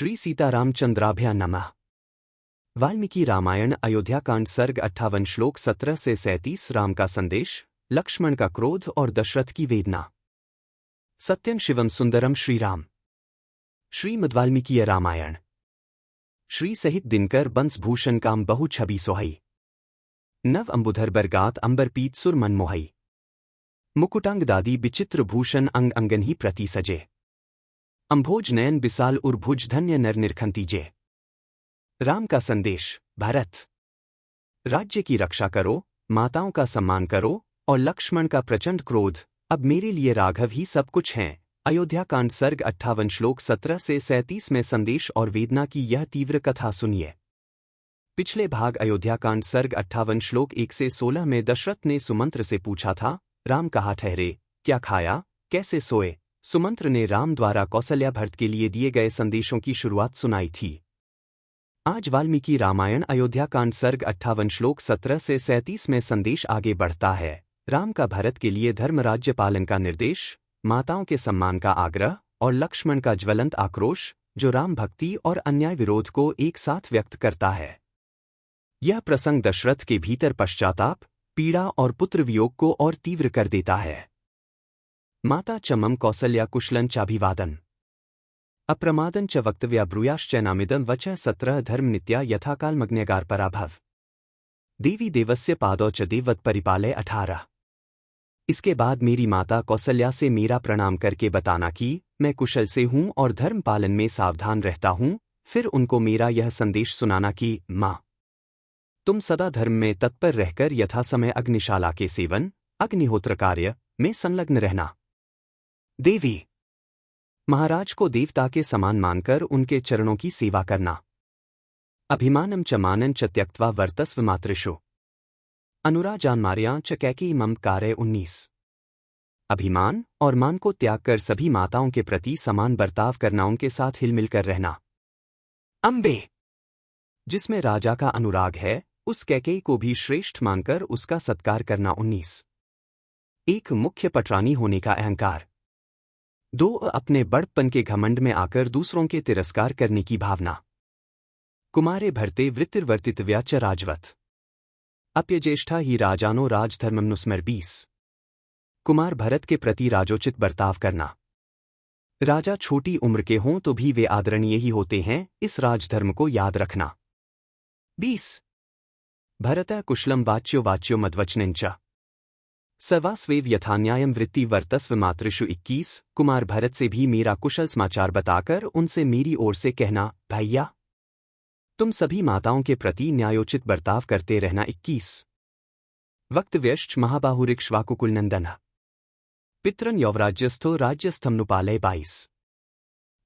श्री सीतारामचंद्राभ्या नमः। वाल्मीकि रामायण अयोध्याकांड सर्ग 58 श्लोक 17 से 37। राम का संदेश, लक्ष्मण का क्रोध और दशरथ की वेदना। सत्यम शिवम सुंदरम श्री राम। श्रीमद्वाल्मीकीय रामायण। श्री सहित दिनकर बंसभूषण काम बहु छवि सोहई। नव अंबुधर बरगात अंबर पीत सुर मन मोहई। मुकुटांग दादी विचित्र भूषण अंग अंगन ही प्रति सजे। अंभोज नयन बिसाल उर्भुज धन्य नर निरखंतीजे। राम का संदेश, भरत। राज्य की रक्षा करो, माताओं का सम्मान करो और लक्ष्मण का प्रचंड क्रोध, अब मेरे लिए राघव ही सब कुछ हैं। अयोध्याकांड सर्ग 58 श्लोक 17 से 37 में संदेश और वेदना की यह तीव्र कथा सुनिए। पिछले भाग अयोध्याकांड सर्ग 58 श्लोक 1 से 16 में दशरथ ने सुमंत्र से पूछा था, राम कहाँ ठहरे, क्या खाया, कैसे सोए। सुमंत्र ने राम द्वारा कौसल्या भरत के लिए दिए गए संदेशों की शुरुआत सुनाई थी। आज वाल्मीकि रामायण अयोध्याकांड सर्ग 58 श्लोक 17 से 37 में संदेश आगे बढ़ता है। राम का भरत के लिए धर्मराज्य पालन का निर्देश, माताओं के सम्मान का आग्रह और लक्ष्मण का ज्वलंत आक्रोश, जो राम भक्ति और अन्याय विरोध को एक साथ व्यक्त करता है। यह प्रसंग दशरथ के भीतर पश्चाताप, पीड़ा और पुत्र वियोग को और तीव्र कर देता है। माता च मम कौसल्या कुशलं चाभिवादन अप्रमादं च वक्तव्या ब्रूयाश्च नामिदं वचः 17 धर्म नित्या यथाकालमग्न्यगार पराभव। देवी देवस्य पादौ च देववत् परिपालय 18। इसके बाद मेरी माता कौसल्या से मेरा प्रणाम करके बताना कि मैं कुशल से हूँ और धर्म पालन में सावधान रहता हूँ। फिर उनको मेरा यह संदेश सुनाना कि माँ, तुम सदा धर्म में तत्पर रहकर यथासमय अग्निशाला के सेवन, अग्निहोत्र कार्य में संलग्न रहना। देवी, महाराज को देवता के समान मानकर उनके चरणों की सेवा करना। अभिमानम च मानन च त्यक्त्वा वर्तस्व मातृषु अनुराजान्मार्या च कैकेयी मम कार्य 19। अभिमान और मान को त्याग कर सभी माताओं के प्रति समान बर्ताव करना, उनके साथ हिलमिल कर रहना। अम्बे, जिसमें राजा का अनुराग है, उस कैकेयी को भी श्रेष्ठ मानकर उसका सत्कार करना। 19। एक मुख्य पटरानी होने का अहंकार। 2 अपने बड़प्पन के घमंड में आकर दूसरों के तिरस्कार करने की भावना। कुमारे भरते वृत्तिर्वर्तितव्या च राजवत् अप्यज्येष्ठा ही राजानो राजधर्ममनुस्मर 20। कुमार भरत के प्रति राजोचित बर्ताव करना। राजा छोटी उम्र के हों तो भी वे आदरणीय ही होते हैं, इस राजधर्म को याद रखना। 20। भरतः कुशलम वाच्यो वाच्यो मद्वचनञ्च सर्वास्वेव यथान्यायम वृत्ति वर्तस्व मातृषु 21। कुमार भरत से भी मेरा कुशल समाचार बताकर उनसे मेरी ओर से कहना, भैया, तुम सभी माताओं के प्रति न्यायोचित बर्ताव करते रहना। 21। वक्तव्यश्च महाबाहुरिक्ष्वाकुकुलनंदन पितरन यौवराज्यस्थो राज्यस्थम नुपालय 22।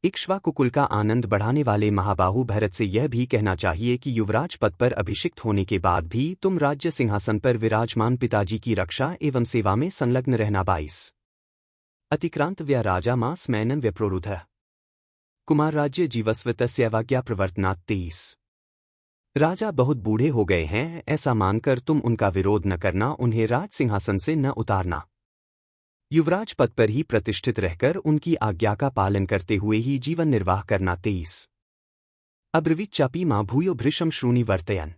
इक्ष्वाकुकुल का आनंद बढ़ाने वाले महाबाहु भरत से यह भी कहना चाहिए कि युवराज पद पर अभिषिक्त होने के बाद भी तुम राज्य सिंहासन पर विराजमान पिताजी की रक्षा एवं सेवा में संलग्न रहना। 22। अतिक्रांत व्या राजा मास मैनन व्यप्रोरुध कुमार राज्य जीवस्व तस्यैवाज्ञा प्रवर्तनात् 23। राजा बहुत बूढ़े हो गए हैं, ऐसा मानकर तुम उनका विरोध न करना, उन्हें राज सिंहासन से न उतारना। युवराज पद पर ही प्रतिष्ठित रहकर उनकी आज्ञा का पालन करते हुए ही जीवन निर्वाह करना। 23। अब्रवीत चापी मां भूयो भृशम श्रूणि वर्तयन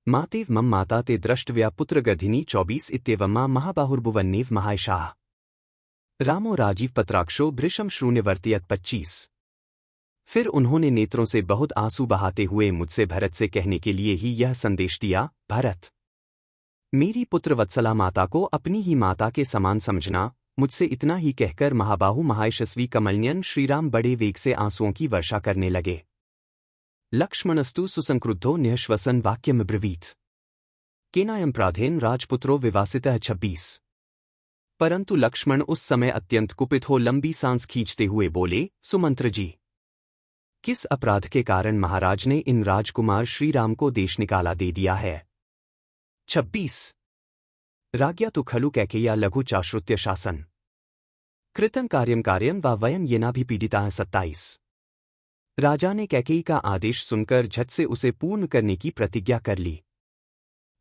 मातेव मम माता ते द्रष्टव्या पुत्रगर्धिनी 24 इत्येवं मां महाबाहुर्भुवन्नेव महायशाः रामो राजीव पत्राक्षो भृशम श्रूण्य वर्तयत 25। फिर उन्होंने नेत्रों से बहुत आंसू बहाते हुए मुझसे भरत से कहने के लिए ही यह संदेश दिया, भरत, मेरी पुत्र वत्सला माता को अपनी ही माता के समान समझना। मुझसे इतना ही कहकर महाबाहु महायशस्वी कमलनयन श्रीराम बड़े वेग से आंसुओं की वर्षा करने लगे। लक्ष्मणस्तु सुसंक्रुद्धो न्यश्वसन वाक्यमब्रवीत केनायम प्राधेन राजपुत्रो विवासितः 26। परंतु लक्ष्मण उस समय अत्यंत कुपित हो लंबी सांस खींचते हुए बोले, सुमंत्र जी, किस अपराध के कारण महाराज ने इन राजकुमार श्रीराम को देश निकाला दे दिया है। 26। राज्ञा तु खलु कैकेय्या लघु चाश्रुत्य शासन कृतं कार्यं कार्यं वा वयं येनाभिपीडिताः 27। राजा ने कैकेयी का आदेश सुनकर झट से उसे पूर्ण करने की प्रतिज्ञा कर ली।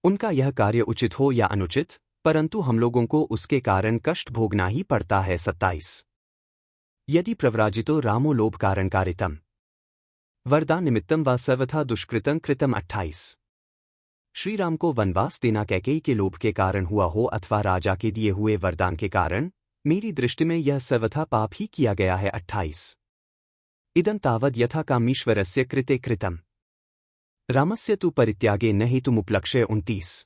उनका यह कार्य उचित हो या अनुचित, परंतु हम लोगों को उसके कारण कष्ट भोगना ही पड़ता है। 27। यदि प्रव्राजितो रामो लोभ कारण कारितम वरदान निमित्तम व सर्वथा दुष्कृतं कृतम 28। श्री राम को वनवास देना कैकेयी के लोभ के कारण हुआ हो अथवा राजा के दिए हुए वरदान के कारण, मेरी दृष्टि में यह सर्वथा पाप ही किया गया है। 28। इदं तावद् यथा कामीश्वरस्य कृते कृतम् रामस्य तु परित्यागे न हेतुमुपलक्ष्य। 29।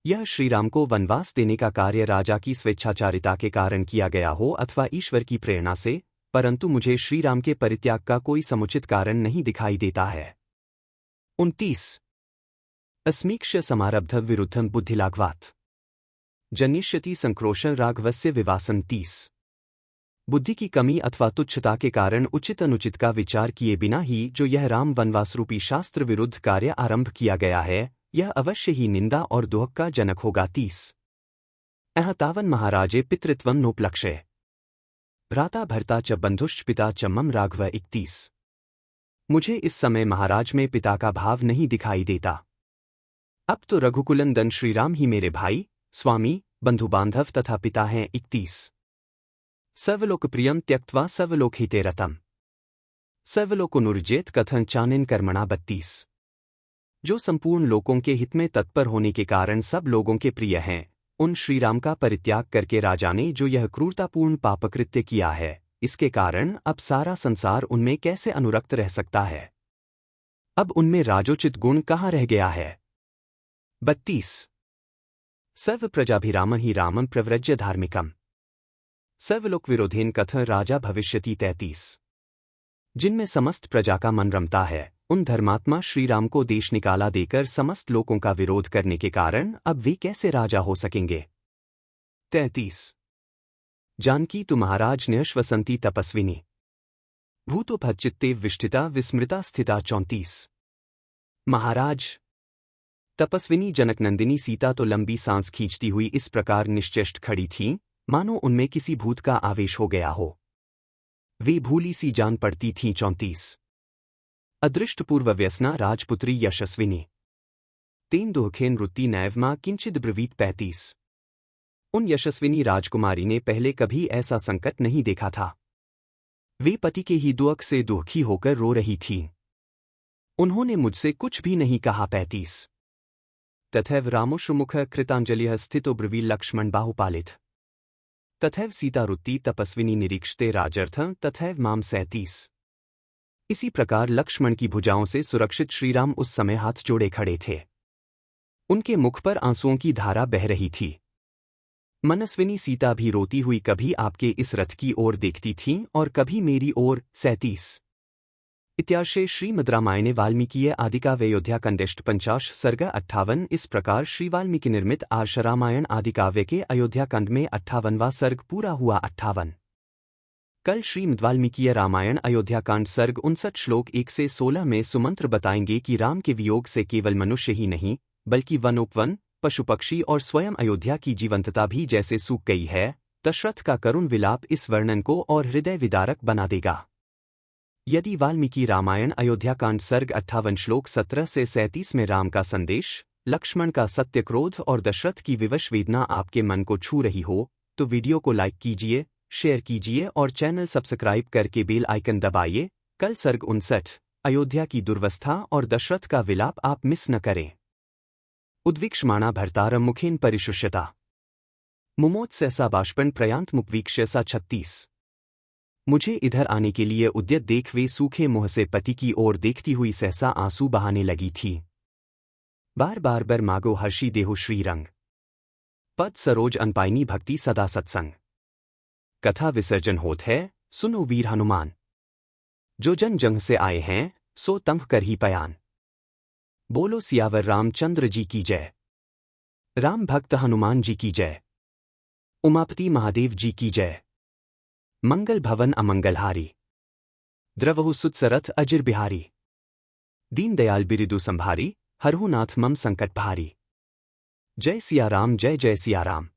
यह श्रीराम को वनवास देने का कार्य राजा की स्वेच्छाचारिता के कारण किया गया हो अथवा ईश्वर की प्रेरणा से, परंतु मुझे श्रीराम के परित्याग का कोई समुचित कारण नहीं दिखाई देता है। 29। अस्मीक्ष्य समारब्ध विरुद्धं बुद्धिलाघवात् जनिष्यति संक्रोशं राघवस्य विवासं। 30। बुद्धि की कमी अथवा तुच्छता के कारण उचित अनुचित का विचार किए बिना ही जो यह राम वनवास रूपी शास्त्र विरुद्ध कार्य आरंभ किया गया है, यह अवश्य ही निंदा और दुहक का जनक होगा। 30। अह तावन् महाराजे पितृत्वं नोपलक्ष्य भ्राता भर्ता च बंधुश्च पिता च मम राघव। 31। मुझे इस समय महाराज में पिता का भाव नहीं दिखाई देता। अब तो रघुकुलंदन श्रीराम ही मेरे भाई, स्वामी, बंधुबांधव तथा पिता हैं। 31। सर्वलोकप्रियं त्यक्त्वा सर्वलोकहिते रतम् सर्वलोकोनुर्जेत कथन चानिन कर्मणा। 32। जो संपूर्ण लोकों के हित में तत्पर होने के कारण सब लोगों के प्रिय हैं, उन श्रीराम का परित्याग करके राजा ने जो यह क्रूरतापूर्ण पापकृत्य किया है, इसके कारण अब सारा संसार उनमें कैसे अनुरक्त रह सकता है? अब उनमें राजोचित गुण कहाँ रह गया है? 32। सर्व प्रजाभिराम ही रामं प्रव्रज्य धार्मिकम् सर्वलोक विरोधेन कथं राजा भविष्यति। 33। जिनमें समस्त प्रजा का मन रमता है, उन धर्मात्मा श्रीराम को देश निकाला देकर समस्त लोगों का विरोध करने के कारण अब वे कैसे राजा हो सकेंगे? 33। जानकी तु महाराज न्यश्वसंती तपस्विनी भूतोपहच्चित्ते विष्ठिता विस्मृता स्थिता। 34। महाराज, तपस्विनी जनकनंदिनी सीता तो लंबी सांस खींचती हुई इस प्रकार निश्चेष्ट खड़ी थीं, मानो उनमें किसी भूत का आवेश हो गया हो। वे भूली सी जान पड़ती थीं। 34। अदृष्टपूर्व व्यसना राजपुत्री यशस्विनी तेन दुःखेन वृत्ति नैवमा किंचिद ब्रवीत। 35। उन यशस्विनी राजकुमारी ने पहले कभी ऐसा संकट नहीं देखा था। वे पति के ही दुख से दुखी होकर रो रही थीं। उन्होंने मुझसे कुछ भी नहीं कहा। 35। तथैव रामोश्रुमुख कृतांजलिः स्थितो ब्रवी लक्ष्मण बाहुपालित तथैव सीतारुत्ति तपस्विनी निरीक्षते राजर्थं तथैव माम। 37। इसी प्रकार लक्ष्मण की भुजाओं से सुरक्षित श्रीराम उस समय हाथ जोड़े खड़े थे। उनके मुख पर आंसुओं की धारा बह रही थी। मनस्विनी सीता भी रोती हुई कभी आपके इस रथ की ओर देखती थीं और कभी मेरी ओर। 37। इत्यार्षे श्रीमद् रामायणे वाल्मीकीय आदिकाव्ये अयोध्याकाण्डे 50 सर्ग 58। इस प्रकार श्री वाल्मीकि निर्मित आर्ष रामायण आदिकाव्य के अयोध्याकांड में 58वां सर्ग पूरा हुआ। 58। कल श्रीमद् वाल्मीकीय रामायण अयोध्याकांड सर्ग 59 श्लोक 1 से 16 में सुमंत्र बताएंगे कि राम के वियोग से केवल मनुष्य ही नहीं, बल्कि वनोपवन, पशु पक्षी और स्वयं अयोध्या की जीवंतता भी जैसे सूख गई है। दशरथ का करुण विलाप इस वर्णन को और हृदय विदारक बना देगा। यदि वाल्मीकि रामायण अयोध्याकांड सर्ग 58 श्लोक 17 से 37 में राम का संदेश, लक्ष्मण का सत्य क्रोध और दशरथ की विवश वेदना आपके मन को छू रही हो, तो वीडियो को लाइक कीजिए, शेयर कीजिए और चैनल सब्सक्राइब करके बेल आइकन दबाइए। कल सर्ग 59 अयोध्या की दुर्वस्था और दशरथ का विलाप आप मिस न करें। उद्वीक्षमाणा भर्तारं मुखेन परिशुष्यता मुमोत्सहसा बाष्पं प्रयान्त मुपवीक्ष्य सा। 36। मुझे इधर आने के लिए उद्यत देख वे सूखे मुंह से पति की ओर देखती हुई सहसा आंसू बहाने लगी थी। बार बार बर मागो हर्षी देहु श्रीरंग पद सरोज अनपाइनी भक्ति सदा सत्संग। कथा विसर्जन होत है, सुनो वीर हनुमान। जो जन जंग से आए हैं, सो तंग कर ही पयान। बोलो सियावर रामचंद्र जी की जय। राम भक्त हनुमान जी की जय। उमापति महादेव जी की जय। मंगल भवन अमंगलहारी द्रवहु सुतसरथ अजिर बिहारी दीनदयाल बिरिदु संभारी हरहु नाथ मम संकट भारी। जय सिया राम, जय जय सिया राम।